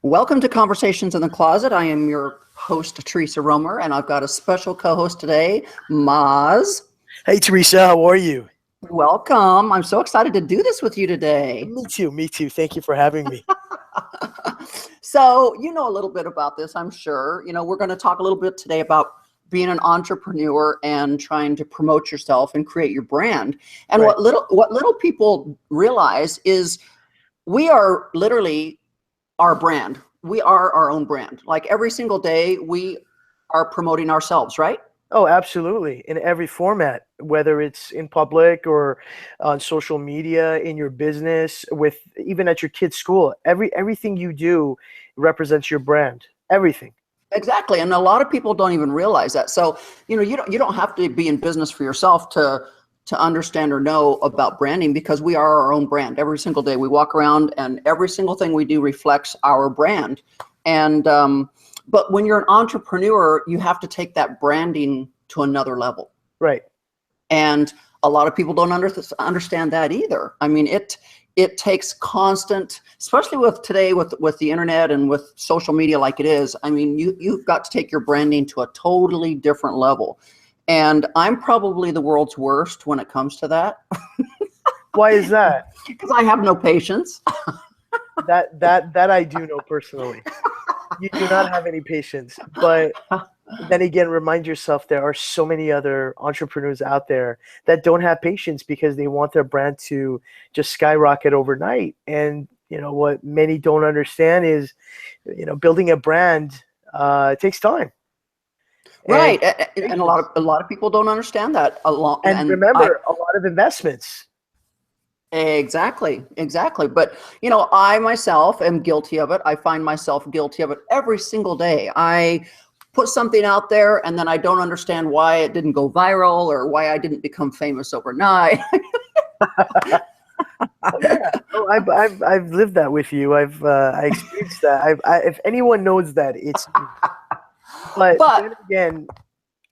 Welcome to Conversations in the Closet. I am your host, Teresa Romer, and I've got a special co-host today, Maz. Hey, Teresa, how are you? Welcome. I'm so excited to do this with you today. Me too, me too. Thank you for having me. So, you know a little bit about this, I'm sure. We're going to talk a little bit today about being an entrepreneur and trying to promote yourself and create your brand. And Right. what little people realize is we are literally our brand. We are our own brand. Like every single day, we are promoting ourselves, right? Oh, absolutely. In every format, whether it's in public or on social media, in your business, with even at your kid's school, everything you do represents your brand. Everything. Exactly. And a lot of people don't even realize that. So, you don't have to be in business for yourself to understand or know about branding, because we are our own brand. Every single day we walk around and every single thing we do reflects our brand. And but when you're an entrepreneur, you have to take that branding to another level. Right. And a lot of people don't understand that either. I mean, it takes constant, especially with today with the internet and with social media like it is. I mean, you've got to take your branding to a totally different level. And I'm probably the world's worst when it comes to that, Why is that? because I have no patience. That I do know personally. You do not have any patience, but then again, remind yourself there are so many other entrepreneurs out there that don't have patience because they want their brand to just skyrocket overnight. And you know what many don't understand is, building a brand takes time. And Right. And a lot of people don't understand that a lot. and And I remember, a lot of investments. exactly. But I myself am guilty of it. I find myself guilty of it every single day. I put something out there and then I don't understand why it didn't go viral or why I didn't become famous overnight. Oh yeah, oh, I've lived that with you. I experienced that. If anyone knows that, it's me. But But then again,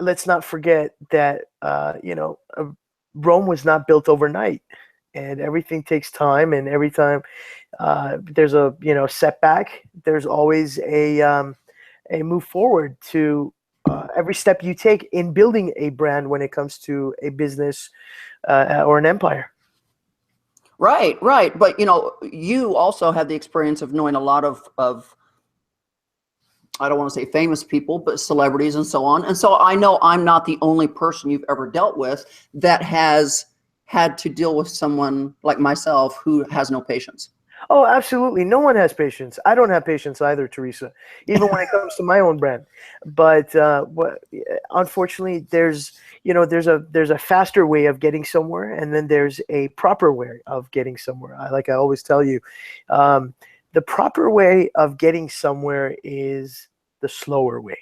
let's not forget that Rome was not built overnight, and everything takes time. And every time there's a setback, there's always a move forward to every step you take in building a brand when it comes to a business or an empire. right. But you also had the experience of knowing a lot of I don't want to say famous people, but celebrities and so on. And so I know I'm not the only person you've ever dealt with that has had to deal with someone like myself who has no patience. Oh, absolutely. No one has patience. I don't have patience either, Teresa, even when it comes to my own brand. But unfortunately, there's a faster way of getting somewhere, and then there's a proper way of getting somewhere. Like I always tell you, um, the proper way of getting somewhere is the slower way,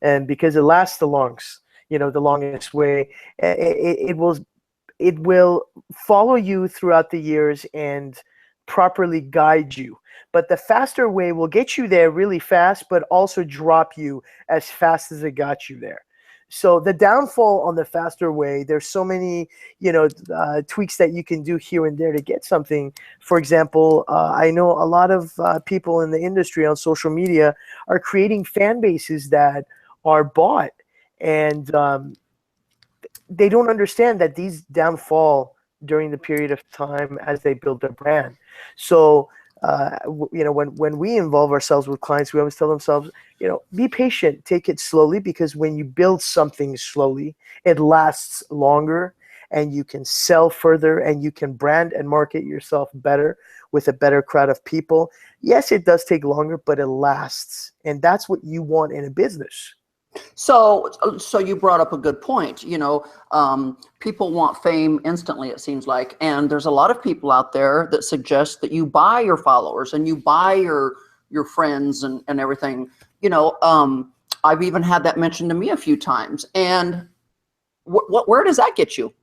and because it lasts the longest way, it will follow you throughout the years and properly guide you. But the faster way will get you there really fast, but also drop you as fast as it got you there. So the downfall on the faster way, there's so many, tweaks that you can do here and there to get something. For example, I know a lot of people in the industry on social media are creating fan bases that are bought, and they don't understand that these downfall during the period of time as they build their brand. So, when we involve ourselves with clients, we always tell themselves, be patient, take it slowly, because when you build something slowly, it lasts longer, and you can sell further, and you can brand and market yourself better with a better crowd of people. Yes, it does take longer, but it lasts. And that's what you want in a business. So you brought up a good point. People want fame instantly, it seems like, and there's a lot of people out there that suggest that you buy your followers and you buy your friends and everything. I've even had that mentioned to me a few times. And where does that get you?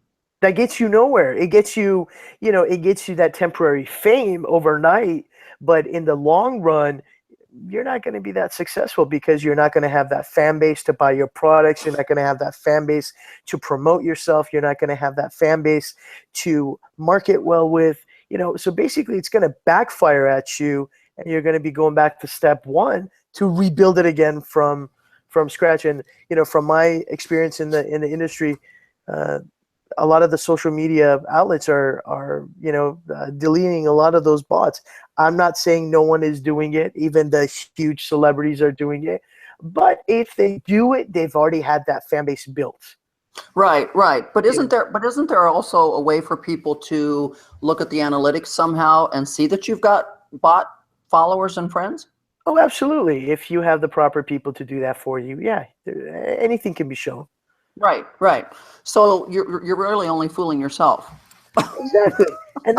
That gets you nowhere. It gets you that temporary fame overnight, but in the long run, you're not going to be that successful because you're not going to have that fan base to buy your products. You're not going to have that fan base to promote yourself. You're not going to have that fan base to market well with. So basically it's going to backfire at you, and you're going to be going back to step one to rebuild it again from scratch. And from my experience in the industry, a lot of the social media outlets are deleting a lot of those bots. I'm not saying no one is doing it, even the huge celebrities are doing it, but if they do it, they've already had that fan base built. Right. But isn't there also a way for people to look at the analytics somehow and see that you've got bot followers and friends? Oh, absolutely. If you have the proper people to do that for you, yeah, anything can be shown. Right. So you're really only fooling yourself. Exactly. And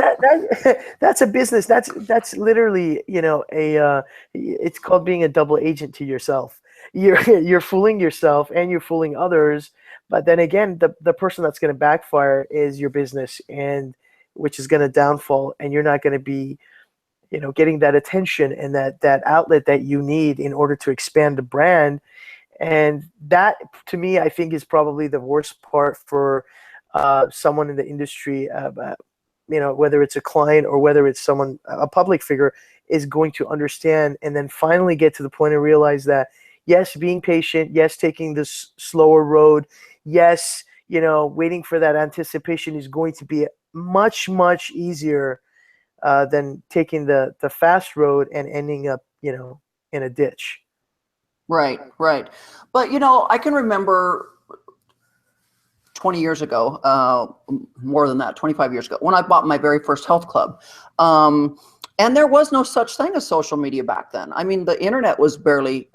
that's a business. That's literally, it's called being a double agent to yourself. You're fooling yourself and you're fooling others. But then again, the person that's going to backfire is your business, and which is going to downfall, and you're not going to be, getting that attention and that outlet that you need in order to expand the brand. And that, to me, I think is probably the worst part for someone in the industry, whether it's a client or whether it's someone, a public figure, is going to understand and then finally get to the point and realize that, yes, being patient, yes, taking this slower road, yes, waiting for that anticipation is going to be much, much easier than taking the fast road and ending up, in a ditch. Right. But, I can remember 20 years ago, more than that, 25 years ago, when I bought my very first health club. And there was no such thing as social media back then. I mean, the internet was barely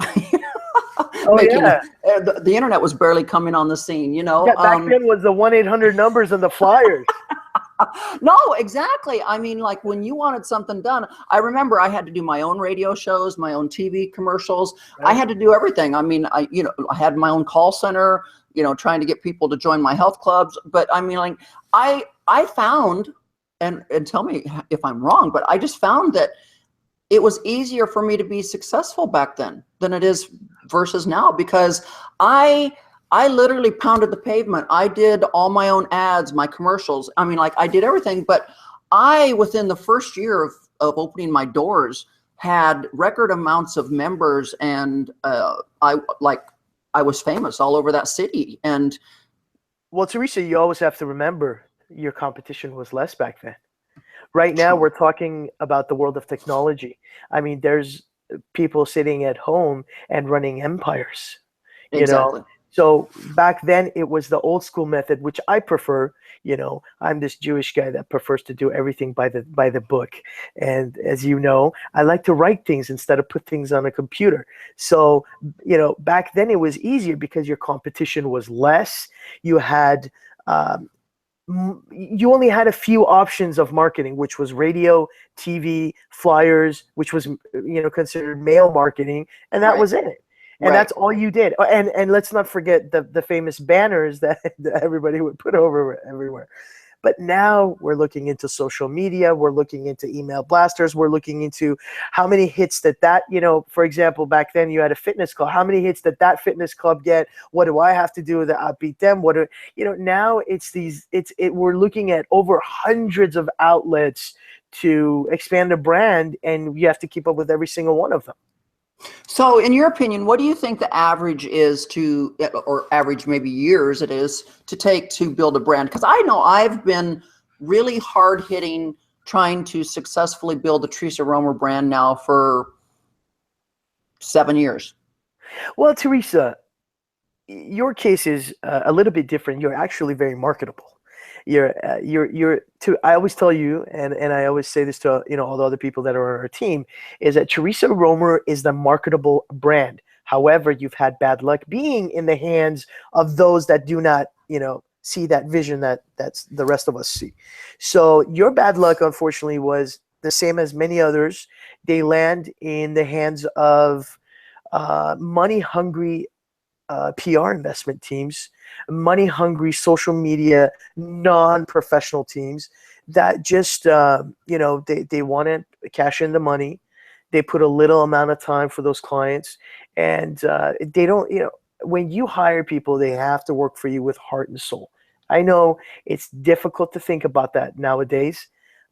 the internet was barely coming on the scene, Yeah, back then was the 1-800 numbers and the flyers. No, exactly. I mean, like when you wanted something done, I remember I had to do my own radio shows, my own TV commercials. Right. I had to do everything. I mean, I had my own call center, trying to get people to join my health clubs. But I mean, like I found, and tell me if I'm wrong, but I just found that it was easier for me to be successful back then than it is versus now, because I literally pounded the pavement. I did all my own ads, my commercials. I mean, like I did everything, but within the first year of opening my doors, had record amounts of members, and I was famous all over that city. And well, Teresa, you always have to remember your competition was less back then. Right now, we're talking about the world of technology. I mean, there's people sitting at home and running empires. Exactly. So back then it was the old school method, which I prefer. I'm this Jewish guy that prefers to do everything by the book. And as you know, I like to write things instead of put things on a computer. So, back then it was easier because your competition was less. You had, you only had a few options of marketing, which was radio, TV, flyers, which was, considered mail marketing. And that was it. And that's all you did. And let's not forget the famous banners that everybody would put over everywhere. But now we're looking into social media. We're looking into email blasters. We're looking into how many hits that, for example, back then you had a fitness club. How many hits that fitness club get? What do I have to do to outbeat them? Now we're looking at over hundreds of outlets to expand a brand, and you have to keep up with every single one of them. So in your opinion, what do you think the average is or average maybe years it is to take to build a brand? Because I know I've been really hard hitting trying to successfully build the Teresa Romer brand now for 7 years. Well, Teresa, your case is a little bit different. You're actually very marketable. I always tell you, and I always say this to all the other people that are on our team, is that Teresa Romer is the marketable brand. However, you've had bad luck being in the hands of those that do not see that vision that's the rest of us see. So your bad luck, unfortunately, was the same as many others. They land in the hands of money hungry PR investment teams, money-hungry social media, non-professional teams that just, they want to cash in the money. They put a little amount of time for those clients, and they don't, when you hire people, they have to work for you with heart and soul. I know it's difficult to think about that nowadays,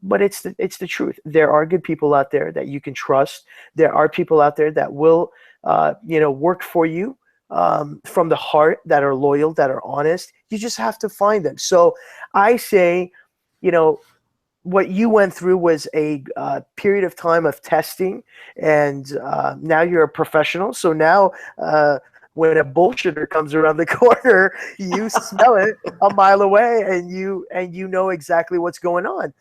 but it's the truth. There are good people out there that you can trust. There are people out there that will, work for you from the heart, that are loyal, that are honest. You just have to find them. So I say, what you went through was a period of time of testing, and now you're a professional. So now, when a bullshitter comes around the corner, you smell it a mile away, and you know exactly what's going on.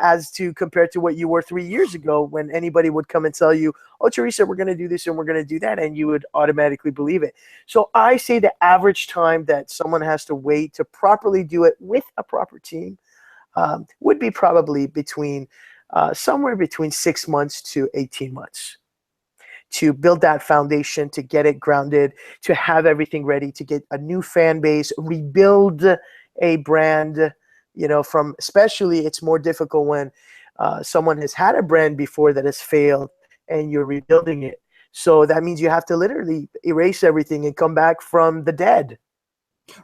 As to compared to what you were 3 years ago, when anybody would come and tell you, "Oh, Teresa, we're going to do this and we're going to do that," and you would automatically believe it. So I say the average time that someone has to wait to properly do it with a proper team would be probably somewhere between 6 months to 18 months to build that foundation, to get it grounded, to have everything ready, to get a new fan base, rebuild a brand. Especially it's more difficult when someone has had a brand before that has failed and you're rebuilding it. So that means you have to literally erase everything and come back from the dead.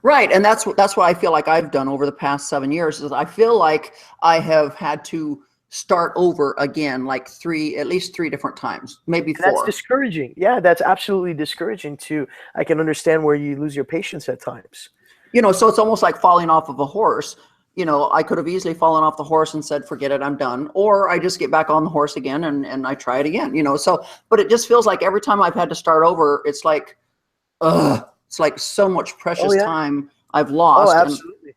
Right, and that's what I feel like I've done over the past 7 years. Is I feel like I have had to start over again, like at least three different times, maybe And that's four. discouraging. Yeah, that's absolutely discouraging too. I can understand where you lose your patience at times. So it's almost like falling off of a horse. I could have easily fallen off the horse and said, "Forget it, I'm done," or I just get back on the horse again and I try it again. So, but it just feels like every time I've had to start over, it's like, it's like so much precious time I've lost. Oh, absolutely.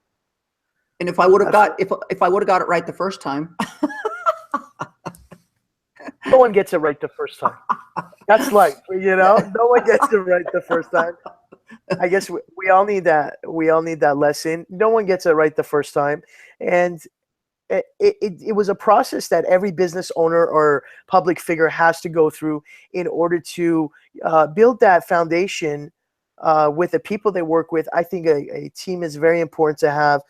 And if I would have if I would have got it right the first time. No one gets it right the first time. That's life, no one gets it right the first time. I guess we all need that. We all need that lesson. No one gets it right the first time. And it was a process that every business owner or public figure has to go through in order to build that foundation with the people they work with. I think a team is very important to have.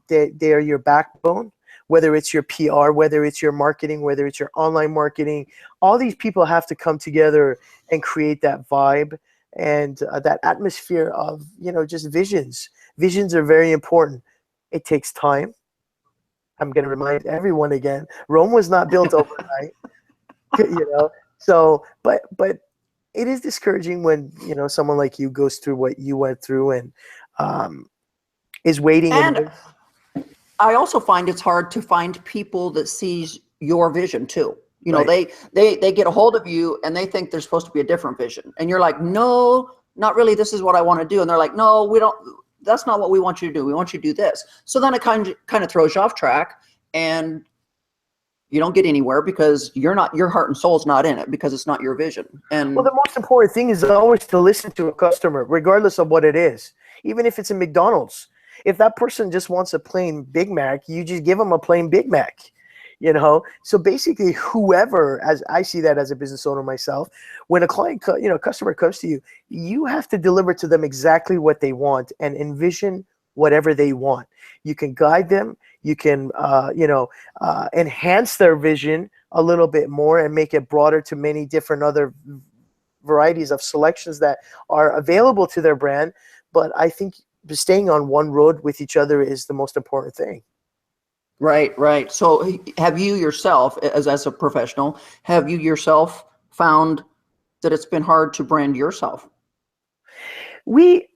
They are your backbone, whether it's your PR, whether it's your marketing, whether it's your online marketing. All these people have to come together and create that vibe and that atmosphere of, just visions. Visions are very important. It takes time. I'm going to remind everyone again, Rome was not built overnight, So, but it is discouraging when, someone like you goes through what you went through and is waiting. And I also find it's hard to find people that sees your vision too. Right. They get a hold of you and they think there's supposed to be a different vision. And you're like, "No, not really. This is what I want to do." And they're like, "No, we don't. That's not what we want you to do. We want you to do this." So then it kind of throws you off track, and you don't get anywhere because your heart and soul's not in it, because it's not your vision. And well, the most important thing is always to listen to a customer, regardless of what it is. Even if it's a McDonald's, if that person just wants a plain Big Mac, you just give them a plain Big Mac. So basically, whoever, as I see that as a business owner myself, when a client, customer comes to you, you have to deliver to them exactly what they want and envision whatever they want. You can guide them. You can, enhance their vision a little bit more and make it broader to many different other varieties of selections that are available to their brand. But I think staying on one road with each other is the most important thing. Right. So have you yourself, as a professional, have you yourself found that it's been hard to brand yourself? We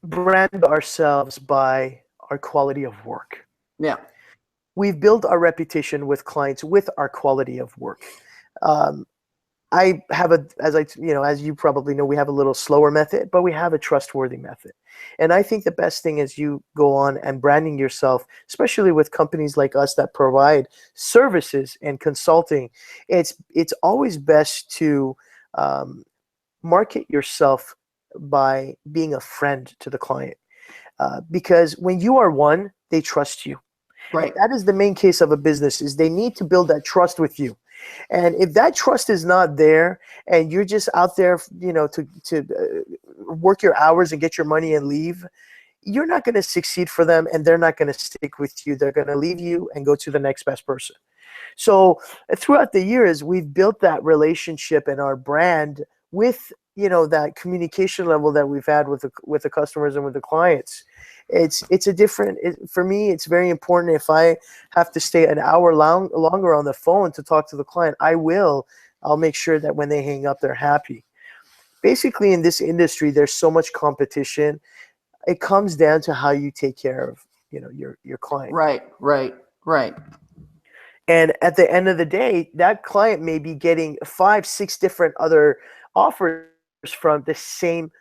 brand ourselves by our quality of work. Yeah. We've built our reputation with clients with our quality of work. I have as you probably know, we have a little slower method, but we have a trustworthy method. And I think the best thing is you go on and branding yourself, especially with companies like us that provide services and consulting. It's always best to market yourself by being a friend to the client, because when you are one, they trust you. Right. And that is the main case of a business, is they need to build that trust with you. And if that trust is not there and you're just out there, to work your hours and get your money and leave, you're not going to succeed for them, and they're not going to stick with you. They're going to leave you and go to the next best person. So throughout the years, we've built that relationship and our brand with, that communication level that we've had with the customers and with the clients. it's a different, for me, it's very important. If I have to stay an hour longer on the phone to talk to the client, I'll make sure that when they hang up, they're happy. Basically, in this industry, there's so much competition. It comes down to how you take care of, your client. Right. And at the end of the day, that client may be getting 5, 6 different other offers from the same,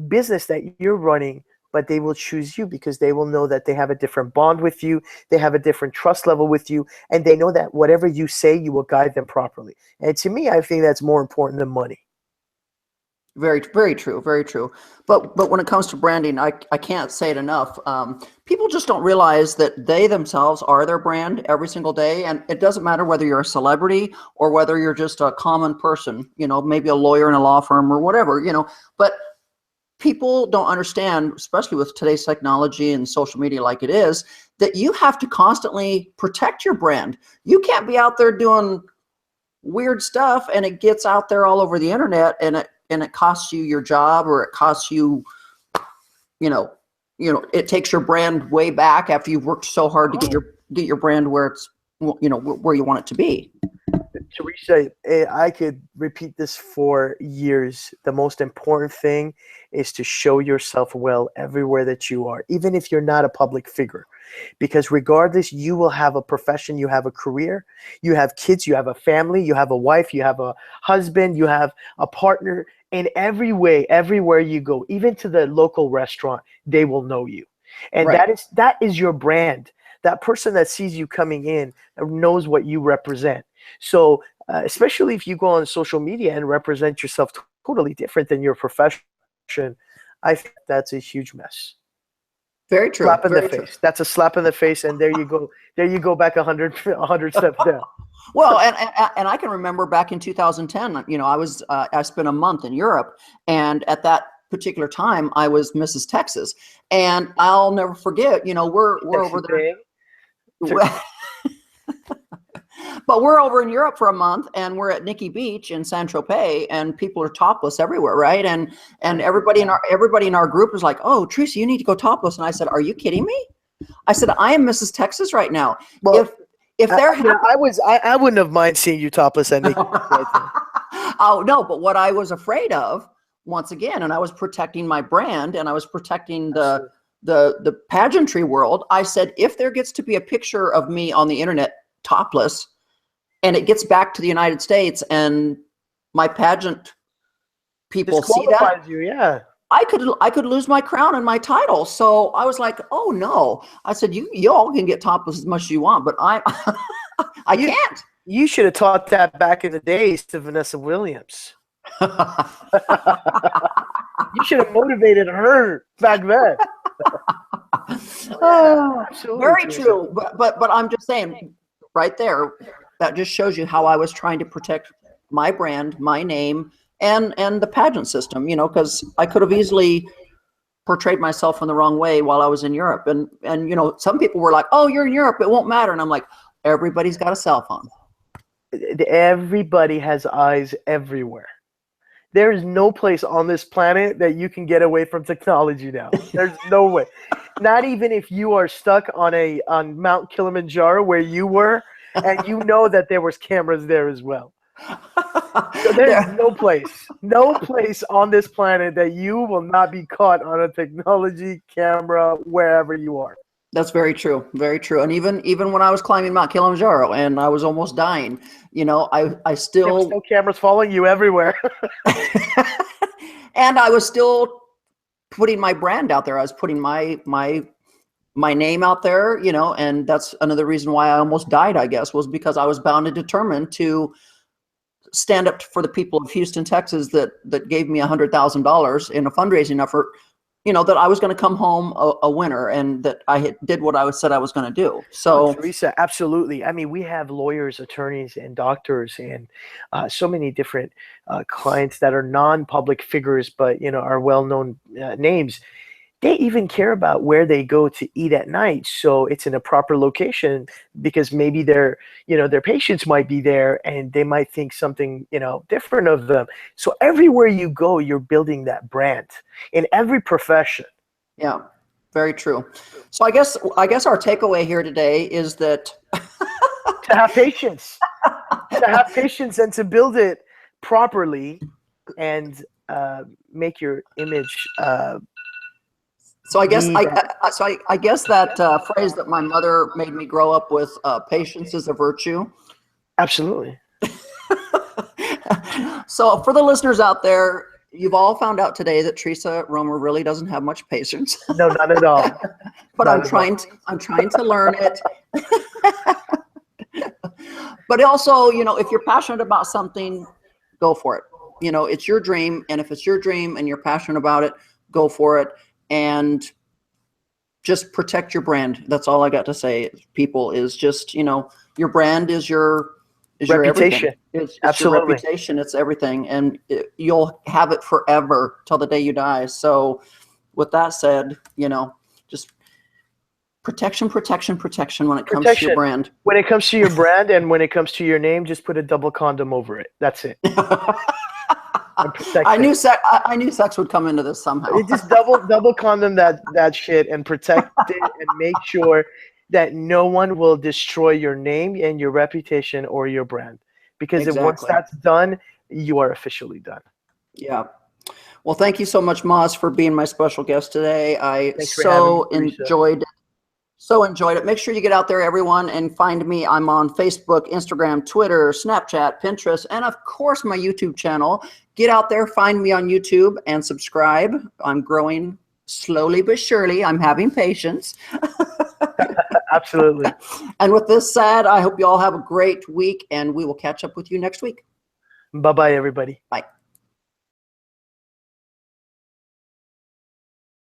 business that you're running, but they will choose you because they will know that they have a different bond with you, they have a different trust level with you, and they know that whatever you say, you will guide them properly. And to me, I think that's more important than money. Very, very true. Very true. But when it comes to branding, I can't say it enough. People just don't realize that they themselves are their brand every single day. And it doesn't matter whether you're a celebrity or whether you're just a common person, maybe a lawyer in a law firm or whatever, but people don't understand, especially with today's technology and social media like it is, that you have to constantly protect your brand. You can't be out there doing weird stuff and it gets out there all over the internet and it costs you your job, or it costs you, it takes your brand way back after you've worked so hard to get your brand where it's, where you want it to be. Teresa, I could repeat this for years. The most important thing is to show yourself well everywhere that you are, even if you're not a public figure. Because regardless, you will have a profession, you have a career, you have kids, you have a family, you have a wife, you have a husband, you have a partner. In every way, everywhere you go, even to the local restaurant, they will know you. And right. that is your brand. That person that sees you coming in knows what you represent. So especially if you go on social media and represent yourself totally different than your profession, I think that's a huge mess. Very true. Slap in Very the true. face. That's a slap in the face, and there you go. There you go back 100 steps down. Well, and I can remember back in 2010, I spent a month in Europe, and at that particular time, I was Mrs. Texas, and I'll never forget. We're over there. But we're over in Europe for a month, and we're at Nikki Beach in San Tropez, and people are topless everywhere, right? And everybody in our group was like, "Oh, Teresa, you need to go topless." And I said, "Are you kidding me?" I said, "I am Mrs. Texas right now." Well, if they're I wouldn't have mind seeing you topless at Nikki. Oh no, but what I was afraid of, once again, and I was protecting my brand, and I was protecting the pageantry world. I said, if there gets to be a picture of me on the internet topless, and it gets back to the United States, and my pageant people see that, I could lose my crown and my title. So I was like, oh no. I said, you all can get topless as much as you want, but I can't. You should have taught that back in the days to Vanessa Williams. You should have motivated her back then. Oh, very true. But I'm just saying, right there, that just shows you how I was trying to protect my brand, my name, and the pageant system, because I could have easily portrayed myself in the wrong way while I was in Europe. And some people were like, "Oh, you're in Europe, it won't matter." And I'm like, everybody's got a cell phone. Everybody has eyes everywhere. There is no place on this planet that you can get away from technology now. There's no way. Not even if you are stuck on Mount Kilimanjaro where you were, and you know that there was cameras there as well. So there's no place on this planet that you will not be caught on a technology camera wherever you are. That's very true. Very true. And even when I was climbing Mount Kilimanjaro and I was almost dying, I still, there were still cameras following you everywhere. And I was still putting my brand out there. I was putting my name out there, and that's another reason why I almost died, I guess, was because I was bound and determined to stand up for the people of Houston, Texas, that gave me $100,000 in a fundraising effort, that I was going to come home a winner, and that I did what I said I was going to do. So, Teresa, absolutely. I mean, we have lawyers, attorneys, and doctors, and so many different clients that are non-public figures, but are well-known names. They even care about where they go to eat at night, so it's in a proper location, because maybe their patients might be there and they might think something different of them. So everywhere you go, you're building that brand in every profession. Yeah. Very true. So I guess our takeaway here today is that To have patience, and to build it properly, and make your image. So I guess I guess that phrase that my mother made me grow up with, patience is a virtue. Absolutely. So for the listeners out there, you've all found out today that Teresa Romer really doesn't have much patience. No, not at all. But Not I'm trying to learn it. But also, if you're passionate about something, go for it. It's your dream, and if it's your dream and you're passionate about it, go for it, and just protect your brand. That's all I got to say, people, is just, your brand is your Reputation. It's Absolutely. your reputation. It's everything, and you'll have it forever till the day you die. So with that said, just protection when it comes to your brand. When it comes to your brand and when it comes to your name, just put a double condom over it. That's it. I knew sex would come into this somehow. You just double condom that shit and protect it, and make sure that no one will destroy your name and your reputation or your brand. Because once that's done, you are officially done. Yeah. Well, thank you so much, Moz, for being my special guest today. I so enjoyed it. Make sure you get out there, everyone, and find me. I'm on Facebook, Instagram, Twitter, Snapchat, Pinterest, and of course my YouTube channel. Get out there, find me on YouTube, and subscribe. I'm growing slowly but surely. I'm having patience. Absolutely. And with this said, I hope you all have a great week, and we will catch up with you next week. Bye-bye, everybody. Bye.